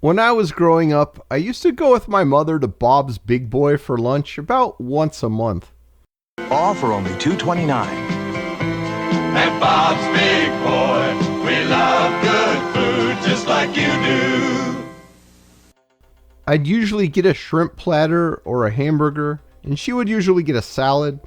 When I was growing up, I used to go with my mother to Bob's Big Boy for lunch about once a month. All for only $2.29. At Bob's Big Boy, we love good food just like you do. I'd usually get a shrimp platter or a hamburger, and she would usually get a salad.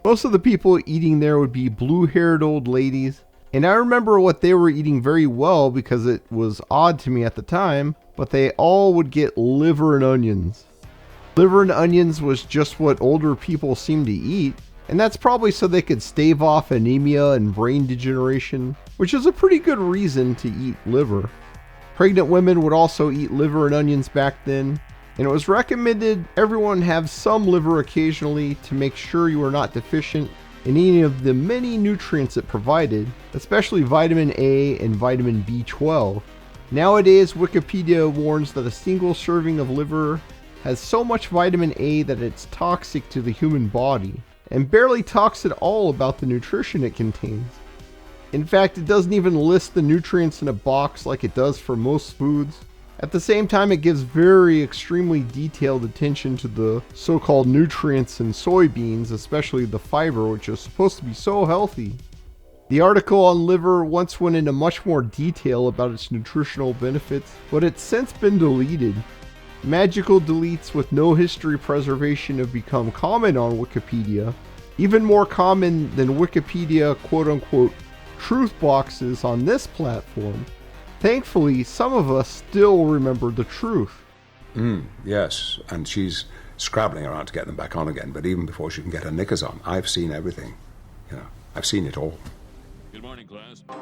Most of the people eating there would be blue-haired old ladies, and I remember what they were eating very well because it was odd to me at the time, but they all would get liver and onions. Liver and onions was just what older people seemed to eat, and that's probably so they could stave off anemia and brain degeneration, which is a pretty good reason to eat liver. Pregnant women would also eat liver and onions back then, and it was recommended everyone have some liver occasionally to make sure you are not deficient in any of the many nutrients it provided, especially vitamin A and vitamin B12. Nowadays, Wikipedia warns that a single serving of liver has so much vitamin A that it's toxic to the human body, and barely talks at all about the nutrition it contains. In fact, it doesn't even list the nutrients in a box like it does for most foods. At the same time, it gives very extremely detailed attention to the so-called nutrients in soybeans, especially the fiber, which is supposed to be so healthy. The article on liver once went into much more detail about its nutritional benefits, but it's since been deleted. Magical deletes with no history preservation have become common on Wikipedia, even more common than Wikipedia quote-unquote truth boxes on this platform. Thankfully, some of us still remember the truth. Yes, and she's scrabbling around to get them back on again, but even before she can get her knickers on, I've seen everything. I've seen it all. Good morning, class. Sir,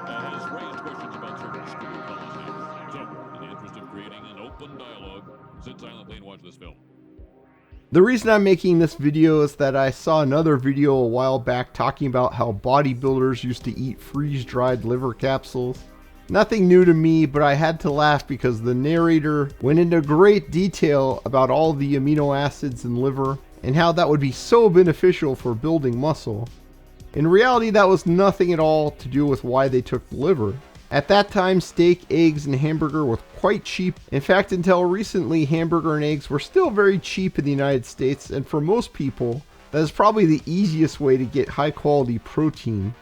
has raised questions about certain school policies. So, in the interest of creating an open dialogue, sit silently and watch this film. The reason I'm making this video is that I saw another video a while back talking about how bodybuilders used to eat freeze-dried liver capsules. Nothing new to me, but I had to laugh because the narrator went into great detail about all the amino acids in liver and how that would be so beneficial for building muscle. In reality, that was nothing at all to do with why they took the liver. At that time, steak, eggs, and hamburger were quite cheap. In fact, until recently, hamburger and eggs were still very cheap in the United States, and for most people, that is probably the easiest way to get high quality protein.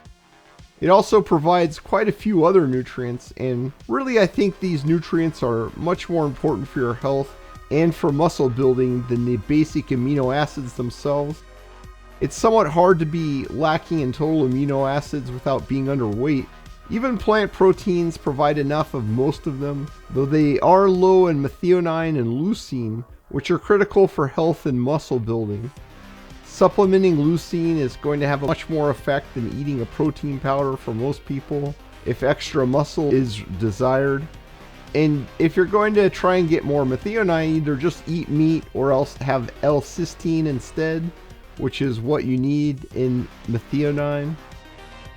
It also provides quite a few other nutrients, and really I think these nutrients are much more important for your health and for muscle building than the basic amino acids themselves. It's somewhat hard to be lacking in total amino acids without being underweight. Even plant proteins provide enough of most of them, though they are low in methionine and leucine, which are critical for health and muscle building. Supplementing leucine is going to have a much more effect than eating a protein powder for most people if extra muscle is desired. And if you're going to try and get more methionine, either just eat meat or else have L-cysteine instead, which is what you need in methionine.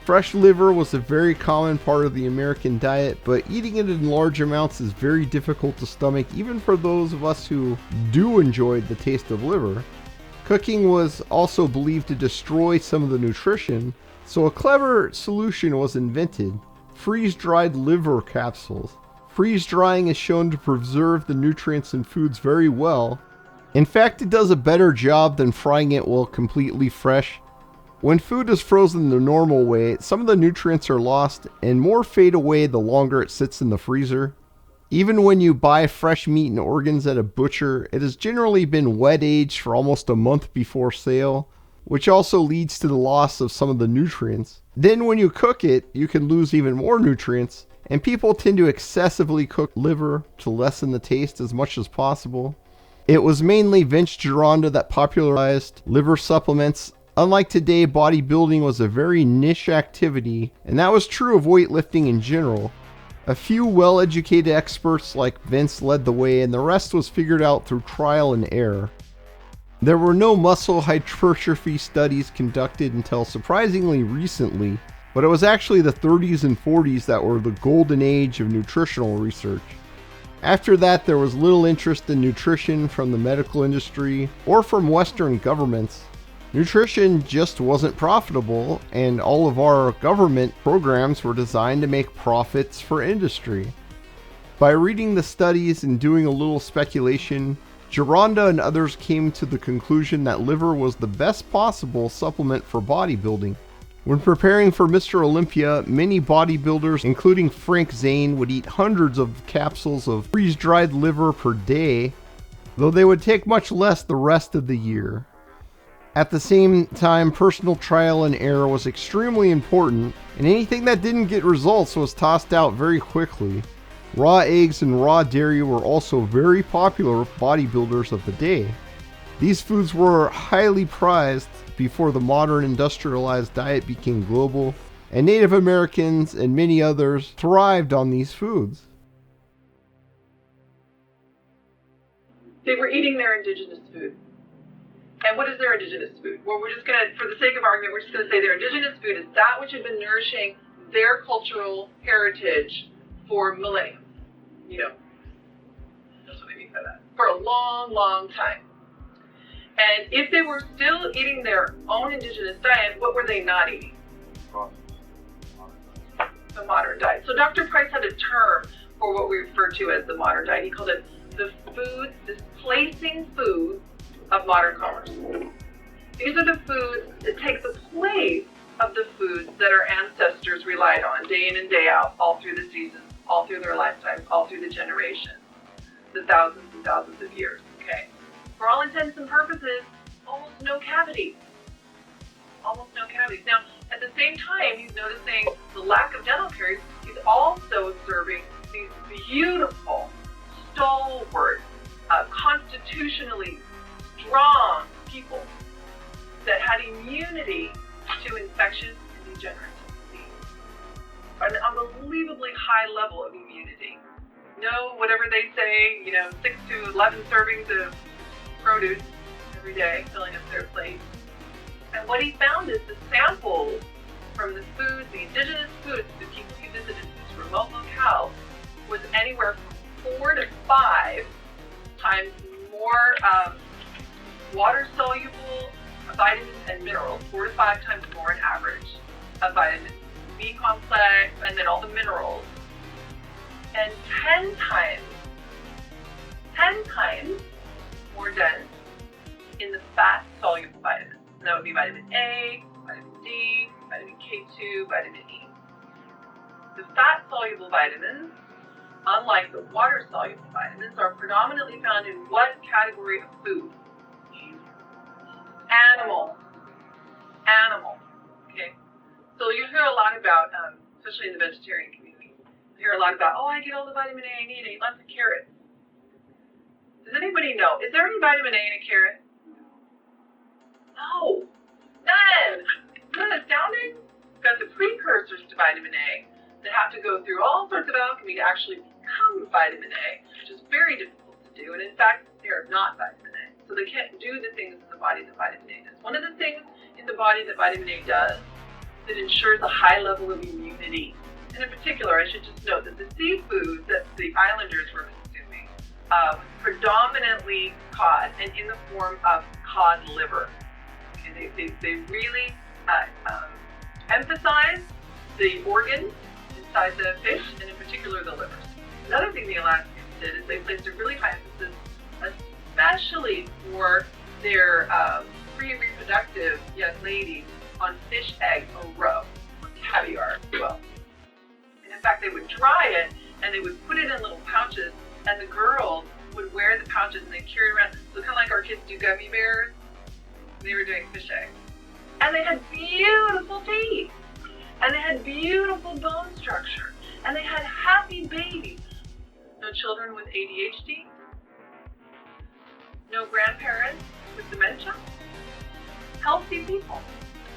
Fresh liver was a very common part of the American diet, but eating it in large amounts is very difficult to stomach, even for those of us who do enjoy the taste of liver. Cooking was also believed to destroy some of the nutrition, so a clever solution was invented: freeze-dried liver capsules. Freeze-drying is shown to preserve the nutrients in foods very well. In fact, it does a better job than frying it while completely fresh. When food is frozen the normal way, some of the nutrients are lost and more fade away the longer it sits in the freezer. Even when you buy fresh meat and organs at a butcher, it has generally been wet aged for almost a month before sale, which also leads to the loss of some of the nutrients. Then when you cook it, you can lose even more nutrients, and people tend to excessively cook liver to lessen the taste as much as possible. It was mainly Vince Gironda that popularized liver supplements. Unlike today, bodybuilding was a very niche activity, and that was true of weightlifting in general. A few well-educated experts like Vince led the way, and the rest was figured out through trial and error. There were no muscle hypertrophy studies conducted until surprisingly recently, but it was actually the 30s and 40s that were the golden age of nutritional research. After that, there was little interest in nutrition from the medical industry or from Western governments. Nutrition just wasn't profitable, and all of our government programs were designed to make profits for industry. By reading the studies and doing a little speculation, Gironda and others came to the conclusion that liver was the best possible supplement for bodybuilding. When preparing for Mr. Olympia, many bodybuilders, including Frank Zane, would eat hundreds of capsules of freeze-dried liver per day, though they would take much less the rest of the year. At the same time, personal trial and error was extremely important, and anything that didn't get results was tossed out very quickly. Raw eggs and raw dairy were also very popular with bodybuilders of the day. These foods were highly prized before the modern industrialized diet became global, and Native Americans and many others thrived on these foods. They were eating their indigenous food. And what is their indigenous food? Well, we're just going to, for the sake of argument, we're just going to say their indigenous food is that which had been nourishing their cultural heritage for millennia. You know, that's what I mean by that. For a long, long time. And if they were still eating their own indigenous diet, what were they not eating? The modern diet. So Dr. Price had a term for what we refer to as the modern diet. He called it the food, displacing foods of modern commerce. These are the foods that take the place of the foods that our ancestors relied on day in and day out, all through the seasons, all through their lifetimes, all through the generations, the thousands and thousands of years, okay? For all intents and purposes, almost no cavities. Almost no cavities. Now, at the same time, he's noticing the lack of dental caries. He's also observing these beautiful, stalwart, constitutionally strong people that had immunity to infection and degenerative disease. An unbelievably high level of immunity. No, whatever they say, 6 to 11 servings of produce every day, filling up their plate. And what he found is the samples from the foods, the indigenous foods, the people he visited these remote locales, was anywhere from 4 to 5 times more water-soluble vitamins and minerals, 4 to 5 times more on average of vitamin B complex, and then all the minerals, and 10 times more dense in the fat-soluble vitamins. And that would be vitamin A, vitamin D, vitamin K2, vitamin E. The fat-soluble vitamins, unlike the water-soluble vitamins, are predominantly found in what category of food? Animal. Okay? So you hear a lot about, especially in the vegetarian community, you hear a lot about, I get all the vitamin A I need, I eat lots of carrots. Does anybody know, is there any vitamin A in a carrot? No. None. Isn't that astounding? We've got the precursors to vitamin A that have to go through all sorts of alchemy to actually become vitamin A, which is very difficult to do. And in fact, they are not vitamin A. So they can't do the things in the body that vitamin A does. One of the things in the body that vitamin A does is it ensures a high level of immunity. And in particular, I should just note that the seafood that the islanders were consuming was predominantly cod, and in the form of cod liver. Okay, they really emphasize the organs inside the fish, and in particular the livers. Another thing the Alaskans did is they placed a really high emphasis, especially for their pre-reproductive young ladies, on fish egg or roe, or caviar as well. And in fact, they would dry it and they would put it in little pouches, and the girls would wear the pouches and they'd carry around. So kind of like our kids do gummy bears, they were doing fish eggs. And they had beautiful teeth, and they had beautiful bone structure, and they had happy babies. No children with ADHD, no grandparents with dementia, healthy people.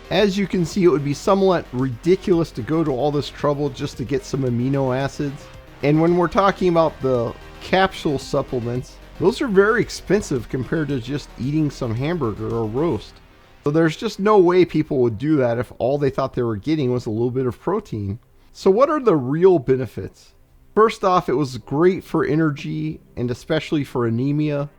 As you can see, it would be somewhat ridiculous to go to all this trouble just to get some amino acids. And when we're talking about the capsule supplements, those are very expensive compared to just eating some hamburger or roast. So there's just no way people would do that if all they thought they were getting was a little bit of protein. So what are the real benefits? First off, it was great for energy and especially for anemia.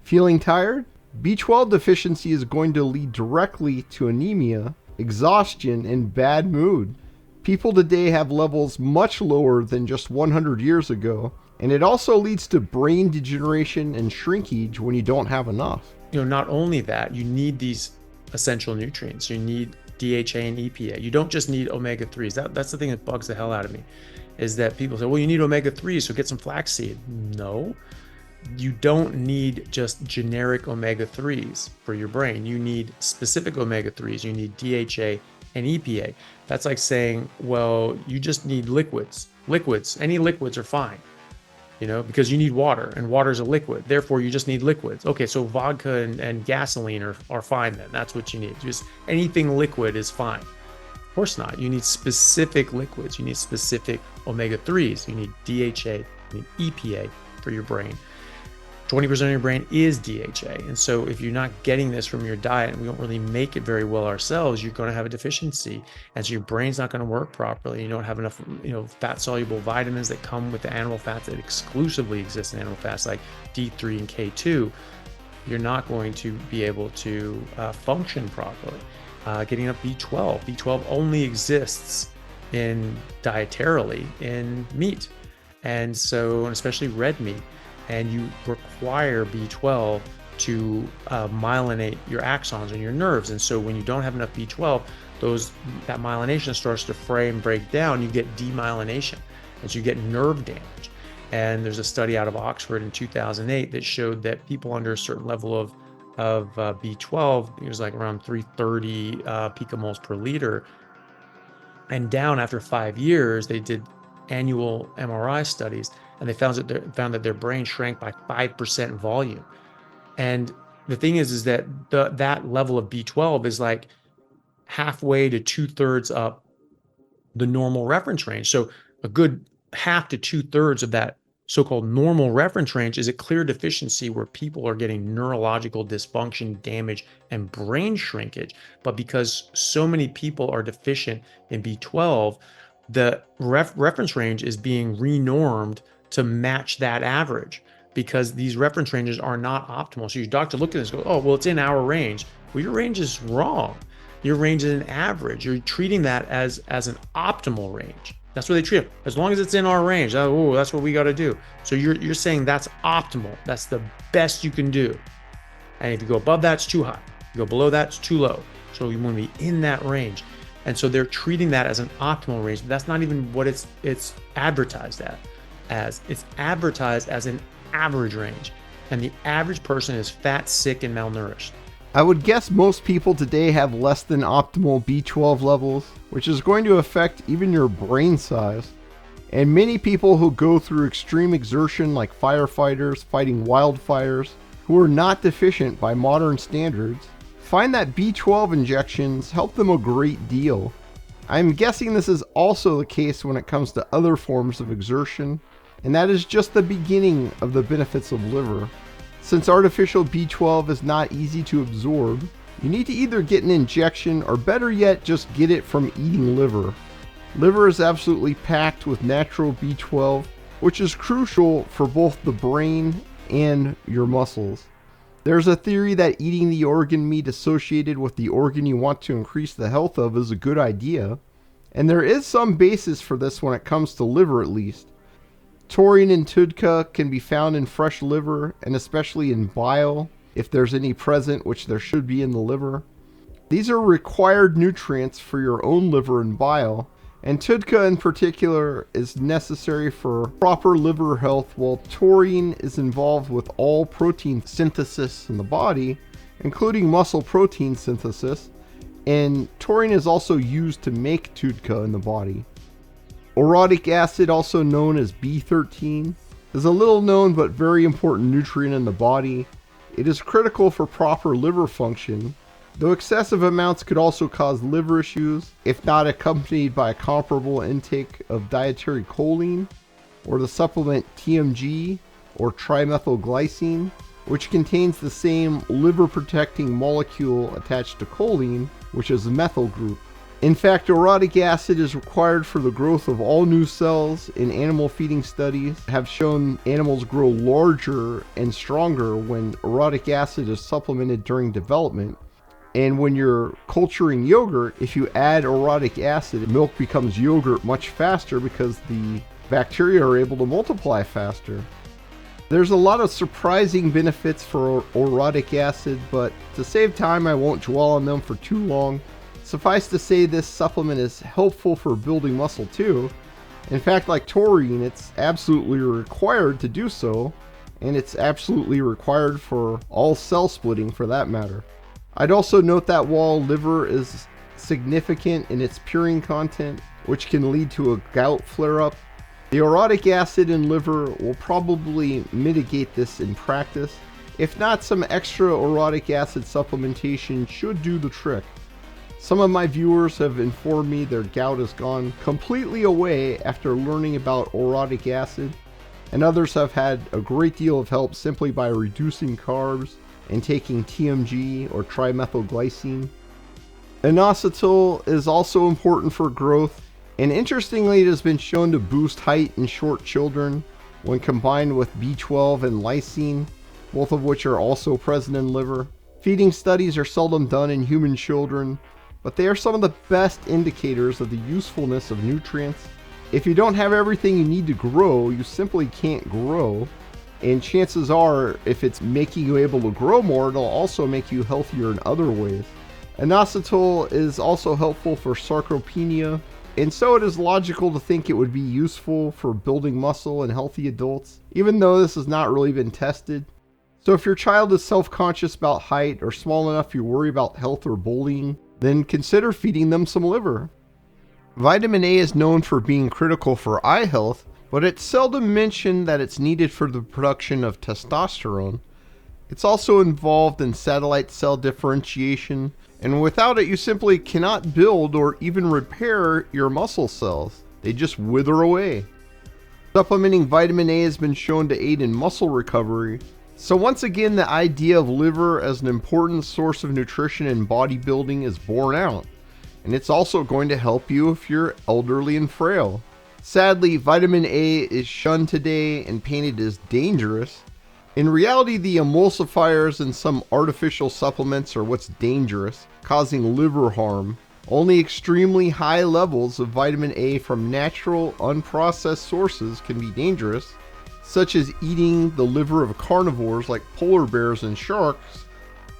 Feeling tired? B12 deficiency is going to lead directly to anemia, exhaustion, and bad mood. People today have levels much lower than just 100 years ago, and it also leads to brain degeneration and shrinkage when you don't have enough. Not only that, you need these essential nutrients. You need DHA and EPA. You don't just need omega-3s. That's the thing that bugs the hell out of me, is that people say, well, you need omega-3s, so get some flaxseed. No, you don't need just generic omega-3s for your brain. You need specific omega-3s. You need DHA and EPA. That's like saying, well, you just need liquids. Any liquids are fine, because you need water, and water is a liquid. Therefore, you just need liquids. Okay, so vodka and gasoline are fine then. That's what you need. Just anything liquid is fine. Of course not. You need specific liquids. You need specific omega-3s. You need DHA, you need EPA for your brain. 20% of your brain is DHA. And so if you're not getting this from your diet, and we don't really make it very well ourselves, you're going to have a deficiency. And so your brain's not going to work properly. You don't have enough, fat soluble vitamins that come with the animal fats that exclusively exist in animal fats, like D3 and K2. You're not going to be able to function properly. Getting up B12. B12 only exists dietarily in meat. And so, and especially red meat. And you require B12 to myelinate your axons and your nerves. And so when you don't have enough B12, that myelination starts to fray and break down. You get demyelination, and so you get nerve damage. And there's a study out of Oxford in 2008 that showed that people under a certain level of B12, it was like around 330 picomoles per liter, and down after 5 years, they did annual MRI studies, and they found that their brain shrank by 5% volume. And the thing is that that level of B12 is like halfway to 2/3 up the normal reference range. So a good half to 2/3 of that so-called normal reference range is a clear deficiency where people are getting neurological dysfunction, damage, and brain shrinkage. But because so many people are deficient in B12, the reference range is being renormed to match that average, because these reference ranges are not optimal. So your doctor looked at this and goes, oh, well, it's in our range. Well, your range is wrong. Your range is an average. You're treating that as an optimal range. That's what they treat it. As long as it's in our range, that's what we got to do. So you're saying that's optimal. That's the best you can do. And if you go above that, it's too high. If you go below that, it's too low. So you want to be in that range. And so they're treating that as an optimal range. But that's not even what it's advertised as. It's advertised as an average range. And the average person is fat, sick, and malnourished. I would guess most people today have less than optimal B12 levels, which is going to affect even your brain size. And many people who go through extreme exertion, like firefighters fighting wildfires, who are not deficient by modern standards, find that B12 injections help them a great deal. I'm guessing this is also the case when it comes to other forms of exertion, and that is just the beginning of the benefits of liver. Since artificial B12 is not easy to absorb, you need to either get an injection or better yet, just get it from eating liver. Liver is absolutely packed with natural B12, which is crucial for both the brain and your muscles. There's a theory that eating the organ meat associated with the organ you want to increase the health of is a good idea, and there is some basis for this when it comes to liver at least. Taurine and TUDCA can be found in fresh liver, and especially in bile, if there's any present, which there should be in the liver. These are required nutrients for your own liver and bile, and TUDCA in particular is necessary for proper liver health, while taurine is involved with all protein synthesis in the body, including muscle protein synthesis, and taurine is also used to make TUDCA in the body. Orotic acid, also known as B13, is a little known but very important nutrient in the body. It is critical for proper liver function, though excessive amounts could also cause liver issues if not accompanied by a comparable intake of dietary choline, or the supplement TMG or trimethylglycine, which contains the same liver protecting molecule attached to choline, which is a methyl group. In fact, orotic acid is required for the growth of all new cells, and animal feeding studies have shown animals grow larger and stronger when orotic acid is supplemented during development. And when you're culturing yogurt, if you add orotic acid, milk becomes yogurt much faster because the bacteria are able to multiply faster. There's a lot of surprising benefits for orotic acid, but to save time, I won't dwell on them for too long. Suffice to say, this supplement is helpful for building muscle too. In fact, like taurine, it's absolutely required to do so, and it's absolutely required for all cell splitting for that matter. I'd also note that while liver is significant in its purine content, which can lead to a gout flare-up, the orotic acid in liver will probably mitigate this in practice. If not, some extra orotic acid supplementation should do the trick. Some of my viewers have informed me their gout has gone completely away after learning about orotic acid, and others have had a great deal of help simply by reducing carbs and taking TMG or trimethylglycine. Inositol is also important for growth, and interestingly it has been shown to boost height in short children when combined with B12 and lysine, both of which are also present in liver. Feeding studies are seldom done in human children, but they are some of the best indicators of the usefulness of nutrients. If you don't have everything you need to grow, you simply can't grow. And chances are, if it's making you able to grow more, it'll also make you healthier in other ways. Inositol is also helpful for sarcopenia, and so it is logical to think it would be useful for building muscle in healthy adults, even though this has not really been tested. So if your child is self-conscious about height or small enough you worry about health or bullying, then consider feeding them some liver. Vitamin A is known for being critical for eye health, but it's seldom mentioned that it's needed for the production of testosterone. It's also involved in satellite cell differentiation, and without it you simply cannot build or even repair your muscle cells. They just wither away. Supplementing vitamin A has been shown to aid in muscle recovery. So once again, the idea of liver as an important source of nutrition in bodybuilding is borne out. And it's also going to help you if you're elderly and frail. Sadly, vitamin A is shunned today and painted as dangerous. In reality, the emulsifiers in some artificial supplements are what's dangerous, causing liver harm. Only extremely high levels of vitamin A from natural, unprocessed sources can be dangerous, such as eating the liver of carnivores like polar bears and sharks,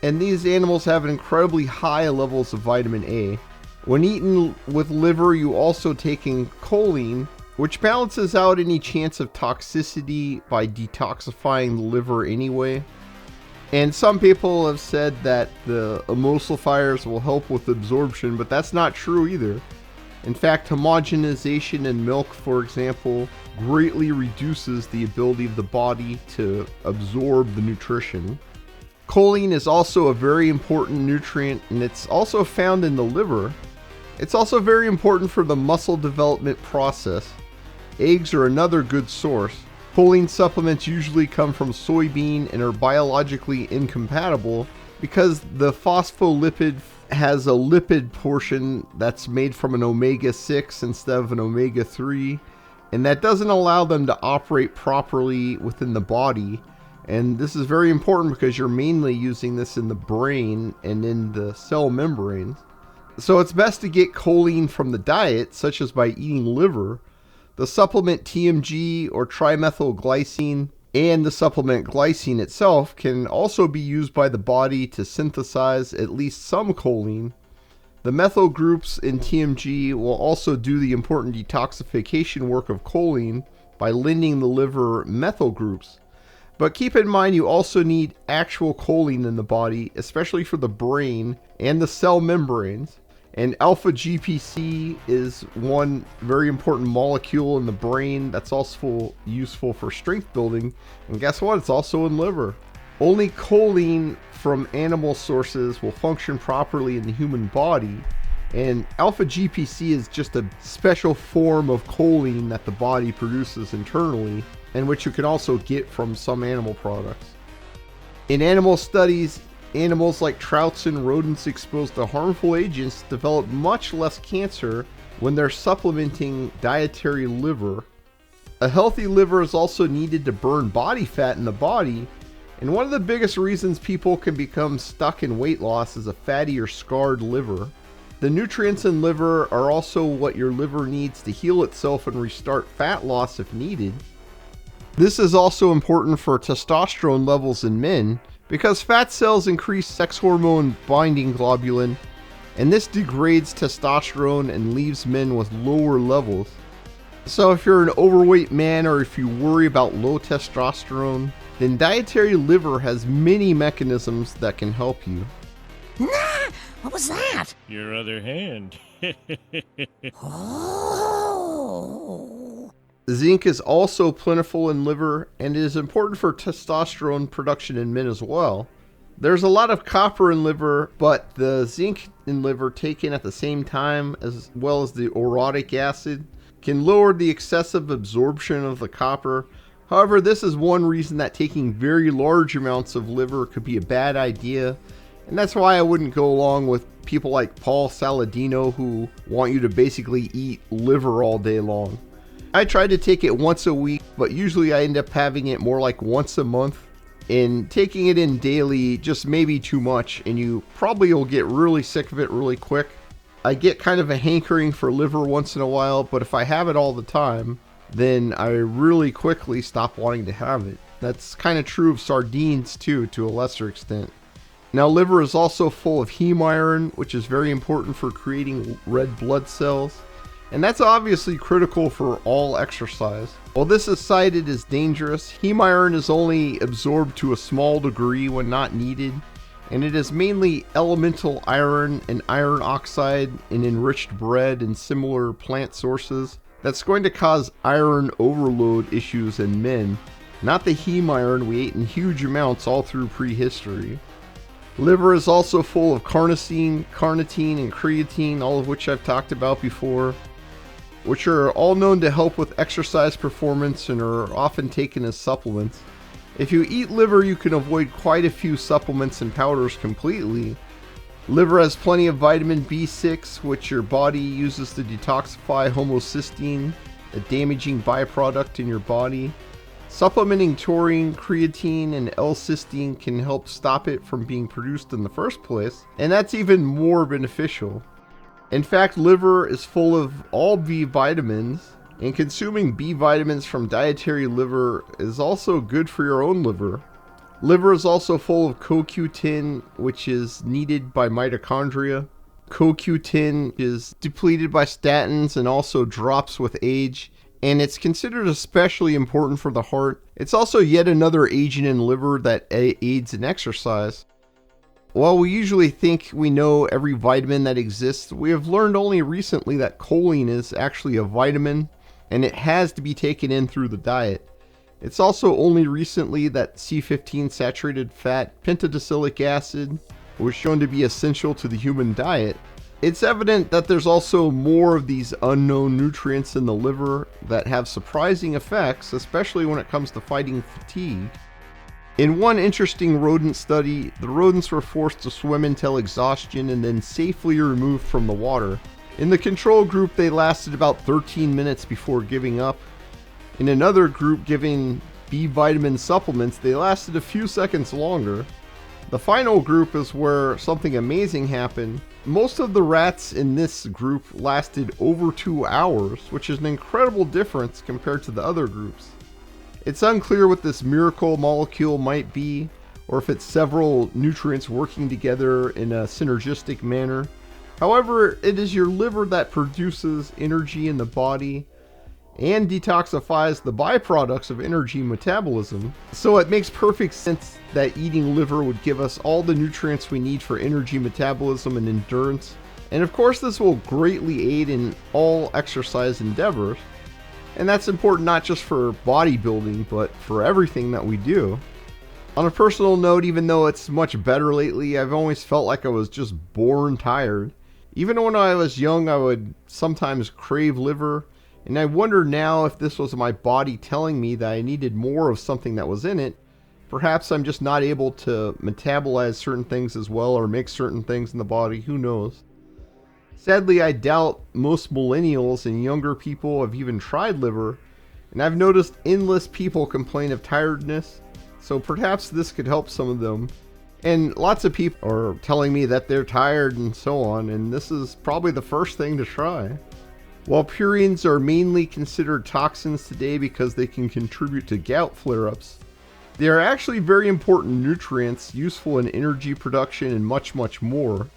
and these animals have incredibly high levels of vitamin A. When eaten with liver, you also take in choline, which balances out any chance of toxicity by detoxifying the liver anyway. And some people have said that the emulsifiers will help with absorption, but that's not true either. In fact, homogenization in milk, for example, greatly reduces the ability of the body to absorb the nutrition. Choline is also a very important nutrient, and it's also found in the liver. It's also very important for the muscle development process. Eggs are another good source. Choline supplements usually come from soybean and are biologically incompatible because the phospholipid has a lipid portion that's made from an omega-6 instead of an omega-3, and that doesn't allow them to operate properly within the body. And this is very important because you're mainly using this in the brain and in the cell membranes. So it's best to get choline from the diet, such as by eating liver. The supplement TMG or trimethylglycine and the supplement glycine itself can also be used by the body to synthesize at least some choline. The methyl groups in TMG will also do the important detoxification work of choline by lending the liver methyl groups. But keep in mind you also need actual choline in the body, especially for the brain and the cell membranes. And alpha GPC is one very important molecule in the brain that's also useful for strength building. And guess what? It's also in liver. Only choline from animal sources will function properly in the human body. And alpha GPC is just a special form of choline that the body produces internally, and which you can also get from some animal products. In animal studies, Animals like trouts and rodents exposed to harmful agents develop much less cancer when they're supplementing dietary liver. A healthy liver is also needed to burn body fat in the body, and one of the biggest reasons people can become stuck in weight loss is a fatty or scarred liver. The nutrients in liver are also what your liver needs to heal itself and restart fat loss if needed. This is also important for testosterone levels in men, because fat cells increase sex hormone binding globulin, and this degrades testosterone and leaves men with lower levels. So if you're an overweight man or if you worry about low testosterone, then dietary liver has many mechanisms that can help you. Nah, what was that? Your other hand. Oh. Zinc is also plentiful in liver and is important for testosterone production in men as well. There's a lot of copper in liver, but the zinc in liver taken at the same time as well as the orotic acid can lower the excessive absorption of the copper. However, this is one reason that taking very large amounts of liver could be a bad idea, and that's why I wouldn't go along with people like Paul Saladino who want you to basically eat liver all day long. I try to take it once a week, but usually I end up having it more like once a month, and taking it in daily just may be too much, and you probably will get really sick of it really quick. I get kind of a hankering for liver once in a while, but if I have it all the time, then I really quickly stop wanting to have it. That's kind of true of sardines too, to a lesser extent. Now, liver is also full of heme iron, which is very important for creating red blood cells, and that's obviously critical for all exercise. While this is cited as dangerous, heme iron is only absorbed to a small degree when not needed, and it is mainly elemental iron and iron oxide in enriched bread and similar plant sources that's going to cause iron overload issues in men, not the heme iron we ate in huge amounts all through prehistory. Liver is also full of carnosine, carnitine, and creatine, all of which I've talked about before, which are all known to help with exercise performance and are often taken as supplements. If you eat liver, you can avoid quite a few supplements and powders completely. Liver has plenty of vitamin B6, which your body uses to detoxify homocysteine, a damaging byproduct in your body. Supplementing taurine, creatine, and L-cysteine can help stop it from being produced in the first place, and that's even more beneficial. In fact, liver is full of all B vitamins, and consuming B vitamins from dietary liver is also good for your own liver. Liver is also full of CoQ10, which is needed by mitochondria. CoQ10 is depleted by statins and also drops with age, and it's considered especially important for the heart. It's also yet another agent in liver that aids in exercise. While we usually think we know every vitamin that exists, we have learned only recently that choline is actually a vitamin, and it has to be taken in through the diet. It's also only recently that C15 saturated fat pentadecyllic acid was shown to be essential to the human diet. It's evident that there's also more of these unknown nutrients in the liver that have surprising effects, especially when it comes to fighting fatigue. In one interesting rodent study, the rodents were forced to swim until exhaustion and then safely removed from the water. In the control group, they lasted about 13 minutes before giving up. In another group giving B vitamin supplements, they lasted a few seconds longer. The final group is where something amazing happened. Most of the rats in this group lasted over 2 hours, which is an incredible difference compared to the other groups. It's unclear what this miracle molecule might be, or if it's several nutrients working together in a synergistic manner. However, it is your liver that produces energy in the body and detoxifies the byproducts of energy metabolism. So it makes perfect sense that eating liver would give us all the nutrients we need for energy metabolism and endurance. And of course, this will greatly aid in all exercise endeavors. And that's important not just for bodybuilding, but for everything that we do. On a personal note, even though it's much better lately, I've always felt like I was just born tired. Even when I was young, I would sometimes crave liver, and I wonder now if this was my body telling me that I needed more of something that was in it, Perhaps I'm just not able to metabolize certain things as well or make certain things in the body, who knows. Sadly, I doubt most millennials and younger people have even tried liver, and I've noticed endless people complain of tiredness, so perhaps this could help some of them. And lots of people are telling me that they're tired and so on, and this is probably the first thing to try. While purines are mainly considered toxins today because they can contribute to gout flare-ups, they are actually very important nutrients useful in energy production and much, much more.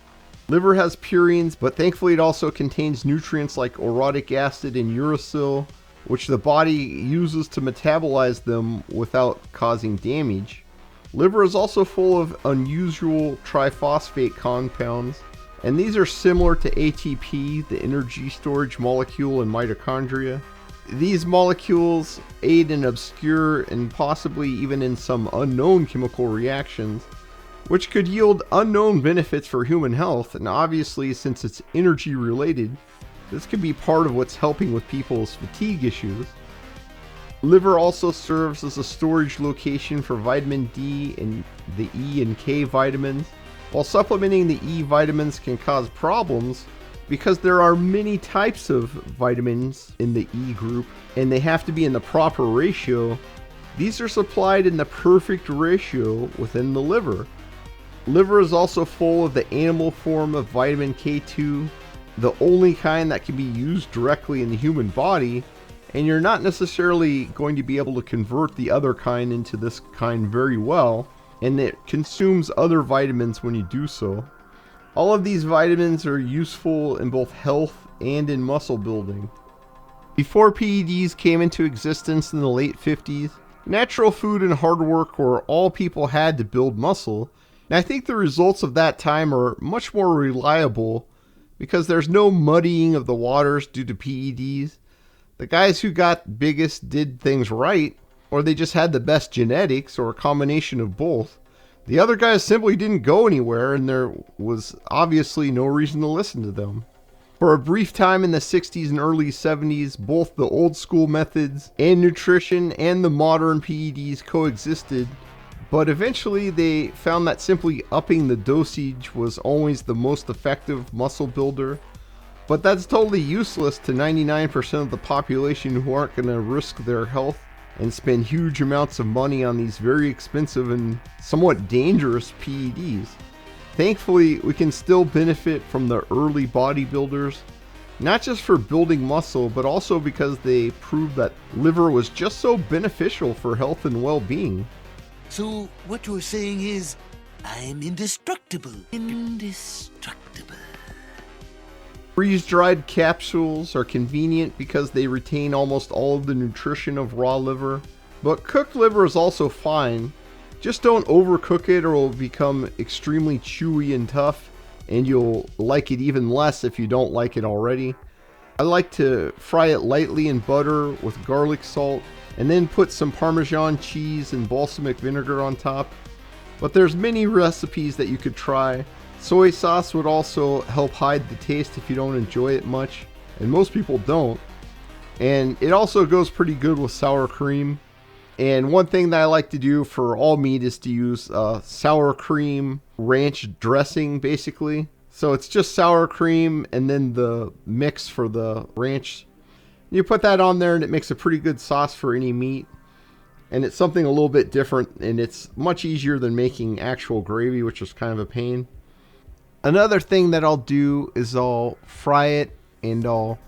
Liver has purines, but thankfully it also contains nutrients like orotic acid and uracil, which the body uses to metabolize them without causing damage. Liver is also full of unusual triphosphate compounds, and these are similar to ATP, the energy storage molecule in mitochondria. These molecules aid in obscure and possibly even in some unknown chemical reactions, which could yield unknown benefits for human health, and obviously since it's energy related, this could be part of what's helping with people's fatigue issues. Liver also serves as a storage location for vitamin D and the E and K vitamins. While supplementing the E vitamins can cause problems because there are many types of vitamins in the E group and they have to be in the proper ratio, these are supplied in the perfect ratio within the liver. Liver is also full of the animal form of vitamin K2, the only kind that can be used directly in the human body, and you're not necessarily going to be able to convert the other kind into this kind very well, and it consumes other vitamins when you do so. All of these vitamins are useful in both health and in muscle building. Before PEDs came into existence in the late 50s, natural food and hard work were all people had to build muscle, and I think the results of that time are much more reliable because there's no muddying of the waters due to PEDs. The guys who got biggest did things right, or they just had the best genetics, or a combination of both. The other guys simply didn't go anywhere, and there was obviously no reason to listen to them. For a brief time in the 60s and early 70s, both the old school methods and nutrition and the modern PEDs coexisted, but eventually they found that simply upping the dosage was always the most effective muscle builder. But that's totally useless to 99% of the population who aren't going to risk their health and spend huge amounts of money on these very expensive and somewhat dangerous PEDs. Thankfully, we can still benefit from the early bodybuilders, not just for building muscle, but also because they proved that liver was just so beneficial for health and well-being. So what you're saying is, I'm indestructible. Indestructible. Freeze-dried capsules are convenient because they retain almost all of the nutrition of raw liver, but cooked liver is also fine. Just don't overcook it or it will become extremely chewy and tough, and you'll like it even less if you don't like it already. I like to fry it lightly in butter with garlic salt, and then put some Parmesan cheese and balsamic vinegar on top. But there's many recipes that you could try. Soy sauce would also help hide the taste if you don't enjoy it much, and most people don't. And it also goes pretty good with sour cream. And one thing that I like to do for all meat is to use sour cream ranch dressing, basically. So it's just sour cream and then the mix for the ranch. You put that on there and it makes a pretty good sauce for any meat. And it's something a little bit different, and it's much easier than making actual gravy, which is kind of a pain. Another thing that I'll do is I'll fry it and I'll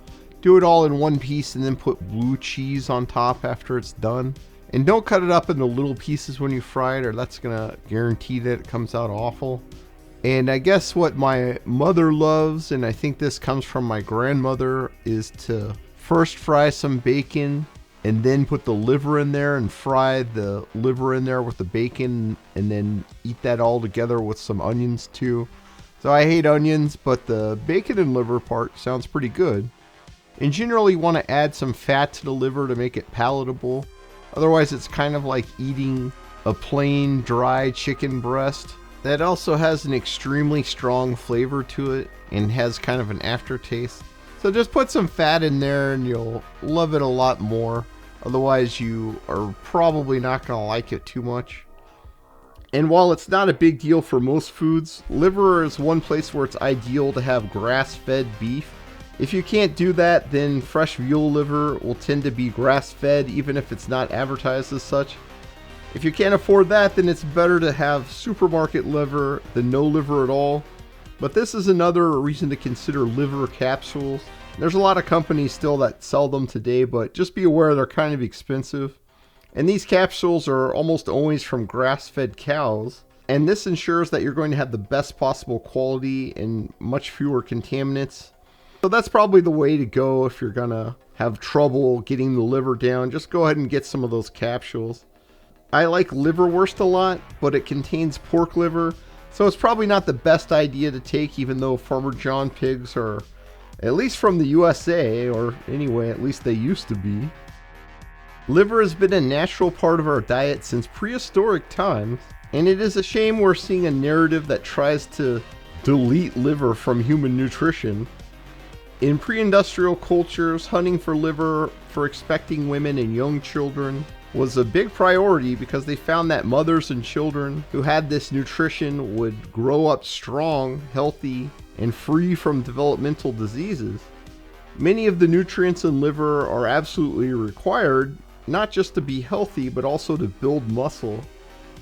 do it all in one piece and then put blue cheese on top after it's done. And don't cut it up into little pieces when you fry it, or that's gonna guarantee that it comes out awful. And I guess what my mother loves, and I think this comes from my grandmother, is to first fry some bacon and then put the liver in there and fry the liver in there with the bacon and then eat that all together with some onions too. So I hate onions, but the bacon and liver part sounds pretty good. And generally you want to add some fat to the liver to make it palatable. Otherwise it's kind of like eating a plain dry chicken breast. That also has an extremely strong flavor to it and has kind of an aftertaste. So just put some fat in there and you'll love it a lot more. Otherwise you are probably not going to like it too much. And while it's not a big deal for most foods, liver is one place where it's ideal to have grass-fed beef. If you can't do that, then fresh veal liver will tend to be grass-fed even if it's not advertised as such. If you can't afford that, then it's better to have supermarket liver than no liver at all. But this is another reason to consider liver capsules. There's a lot of companies still that sell them today, but just be aware they're kind of expensive. And these capsules are almost always from grass-fed cows. And this ensures that you're going to have the best possible quality and much fewer contaminants. So that's probably the way to go if you're gonna have trouble getting the liver down. Just go ahead and get some of those capsules. I like liverwurst a lot, but it contains pork liver, so it's probably not the best idea to take, even though Farmer John pigs are, at least from the USA, or anyway, at least they used to be. Liver has been a natural part of our diet since prehistoric times, and it is a shame we're seeing a narrative that tries to delete liver from human nutrition. In pre-industrial cultures, hunting for liver for expecting women and young children was a big priority because they found that mothers and children who had this nutrition would grow up strong, healthy, and free from developmental diseases. Many of the nutrients in liver are absolutely required, not just to be healthy, but also to build muscle.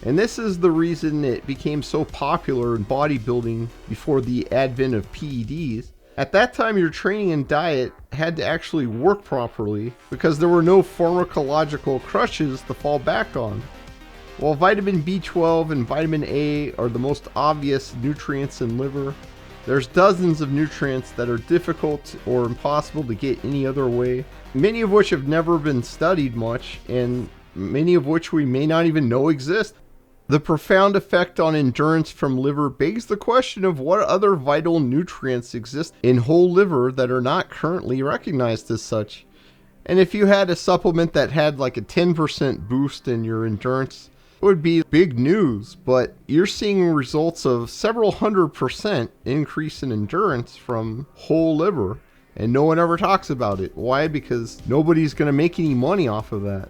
And this is the reason it became so popular in bodybuilding before the advent of PEDs. At that time, your training and diet had to actually work properly because there were no pharmacological crutches to fall back on. While vitamin B12 and vitamin A are the most obvious nutrients in liver, there's dozens of nutrients that are difficult or impossible to get any other way, many of which have never been studied much, and many of which we may not even know exist. The profound effect on endurance from liver begs the question of what other vital nutrients exist in whole liver that are not currently recognized as such. And if you had a supplement that had like a 10% boost in your endurance, it would be big news, but you're seeing results of several 100% increase in endurance from whole liver, and no one ever talks about it. Why? Because nobody's going to make any money off of that.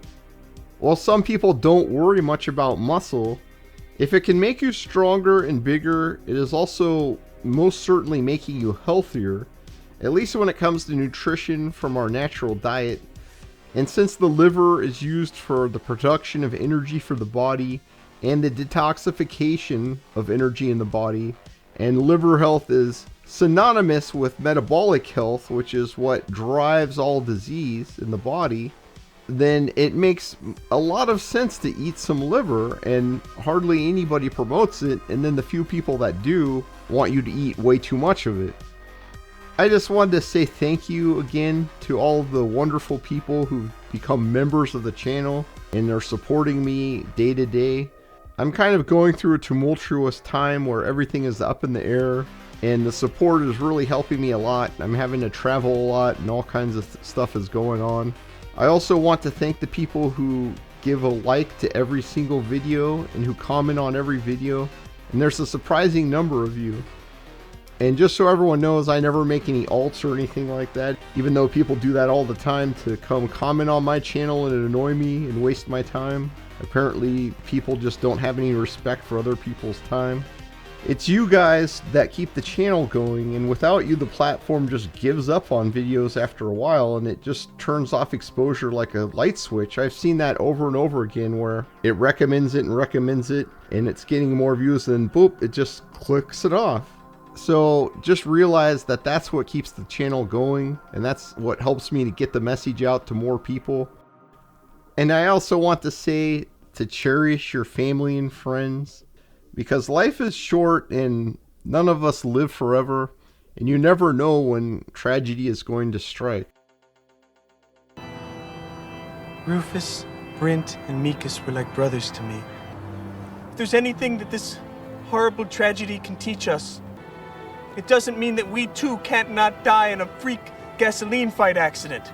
While some people don't worry much about muscle, if it can make you stronger and bigger, it is also most certainly making you healthier, at least when it comes to nutrition from our natural diet. And since the liver is used for the production of energy for the body and the detoxification of energy in the body, and liver health is synonymous with metabolic health, which is what drives all disease in the body, then it makes a lot of sense to eat some liver, and hardly anybody promotes it, and then the few people that do want you to eat way too much of it. I just wanted to say thank you again to all of the wonderful people who've become members of the channel and are supporting me day to day. I'm kind of going through a tumultuous time where everything is up in the air, and the support is really helping me a lot. I'm having to travel a lot, and all kinds of stuff is going on. I also want to thank the people who give a like to every single video and who comment on every video, and there's a surprising number of you. And just so everyone knows, I never make any alts or anything like that, even though people do that all the time to come comment on my channel and annoy me and waste my time. Apparently people just don't have any respect for other people's time. It's you guys that keep the channel going, and without you the platform just gives up on videos after a while and it just turns off exposure like a light switch. I've seen that over and over again where it recommends it and it's getting more views, and boop, it just clicks it off. So just realize that that's what keeps the channel going, and that's what helps me to get the message out to more people. And I also want to say to cherish your family and friends, because life is short and none of us live forever, and you never know when tragedy is going to strike. Rufus, Brent, and Mikas were like brothers to me. If there's anything that this horrible tragedy can teach us, it doesn't mean that we too can't not die in a freak gasoline fight accident.